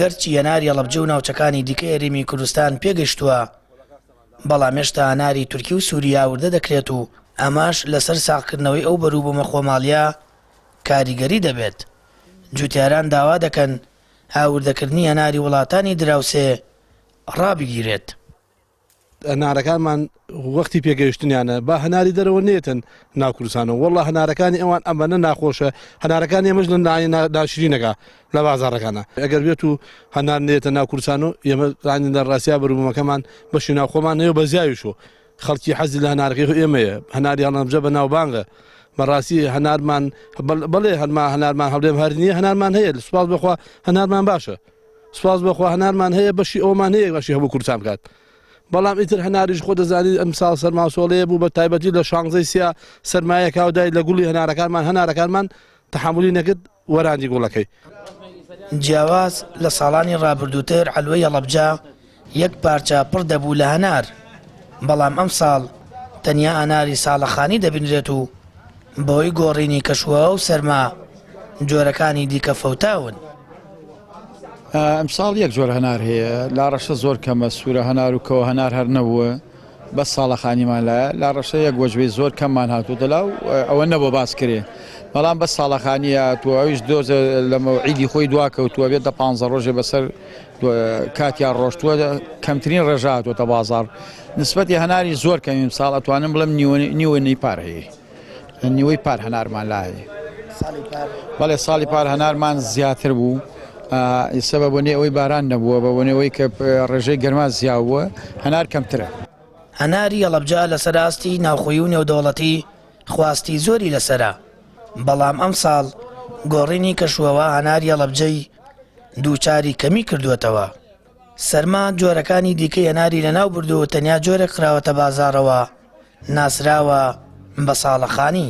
گەرچی هەناری هەڵەبجە و ناوچەکانی دیکە هەرێمی کوردستان پێگەشتووە بەڵام هێشتا هەناری تورکی و سووریا وردە دەکرێت و ئەماش لەسەر ساغکردنەوەی ئەو بەرووبوومە خۆماڵیە کاریگەری دەبێت. جوتیاران داوا دەکەن هاوردەکردنی هەناری وڵاتانی دراوسێ ڕابگیرێت. هەنارەکانمان وەختی پێگەیشتنیانە با هەناری دەرەوە نێتن ناو کوردستانەوە وەڵڵا هەنارەکانی ئەوان ئەمەنە ناخۆشە هەنارەکانی ئێمەش لە ناشرینەکە لە بازاڕەکانە ئەگەر بێت و هەنار نێتە ناو کوردستان و ئێمە ڕانی دەڕاستیا بەرووبوومەکەمان بەشی ناوخۆمان هەیە بە زیاویشۆ خەڵکی حەزی لە هەنارەکەی ئێمەیە هەناری هەڵەبجە بە ناوبانگە بەڕاستی هەنارمان بەڵێ هەنارمان هەڵێم هەرنیە هەنارمان هەیە سوپاس بخوا هەنارمان باشە سوپاس بخوا هەنارمان هەیە بەشی ئەومان هەیە بەشی هەموو کوردستان بکات بەڵام ئیتر هەناریش خۆ دەزانی ئەمساڵ سەرماسۆڵەیە بوو بە تایبەتی لە شانزەی سیا سەرمایە کاودای لە گوڵی هەنارەکانمان تەحملی نەکرد وەرانی گوڵەکەی. جیاواز لە ساڵانی ڕابردووتر حەلوەی هەڵەبجە یەک پارچە پڕ دەبوو لە هەنار بەڵام ئەم ساڵ تەنیا هەناری ساڵەخانی دەبینرێت و بەهۆی گۆڕینی کەشووە و سەرما جۆرەکانی دیکە فەوتاون. ئەمساڵ یەک جۆر هەنار هەیە لا ڕەشە زۆر کەمە سوورە هەنار و کەوە هەنار هەر نەبووە بە ساڵەخانیمان لایە لا ڕەشە یەک وەجبەی زۆر کەممان هاتوو دەلا و ئەوە نەبوو باس کرێ بەڵام بە ساڵەخانی هاتووە ئەویش دۆزە لە مەوعیدی خۆی دواکەوتووە بێت 15 ڕۆژێ بەسەر کاتیان ڕۆشتووە کەمترین ڕێژە هاتووەتە بازاڕ نسبەتی هەناری زۆر کەمیم ساڵ ئەتوانم بڵێم نیوەی پار هەیە نیوەی پار هەنارمان لا هەیە بەڵێ ساڵی پار هەنارمان زیاتر بوو ئێستا بە بۆنێ ئەوەی باران نەبووە بە بۆنەوەی کە ڕێژەی گەرما زیاوە هەنار کەمترە. هەناری هەڵەبجە لەسەر ئاستی ناوخۆیی و نێودەوڵەتی خواستی زۆری لەسرە بەڵام ئەم ساڵ گۆڕینی کەشووەوە هەناری هەڵەبجەی دووچاری کەمی کردوێتەوە سەرما جۆرەکانی دیکەی هەناری لەناو بردووە تەنیا جۆرێک خراوەتە بازاڕەوە ناسراوە بە ساڵەخانی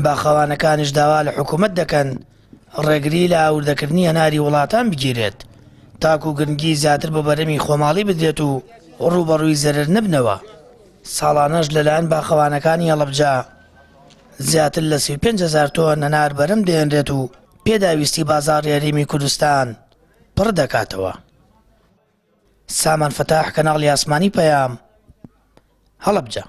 باخەوانەکانیش داوا لە حکوومەت دەکەن ڕێگری لە ئاوردەکردنی هەناری وڵاتان بگیرێت تاکو گرنگی زیاتر بە بەرەمی خۆماڵی بدرێت و ڕوبەڕووی زەرر نبنەوە. ساڵانەش لەلایەن باخەوانەکانی هەڵەبجە زیاتر لە 35,000 تۆن هەنار بەرەم دێنرێت و پێداویستی بازاڕی هەرێمی کوردستان پڕ دەکاتەوە. سامان فەتاح کەناڵی ئاسمانی پەیام هەڵەبجە.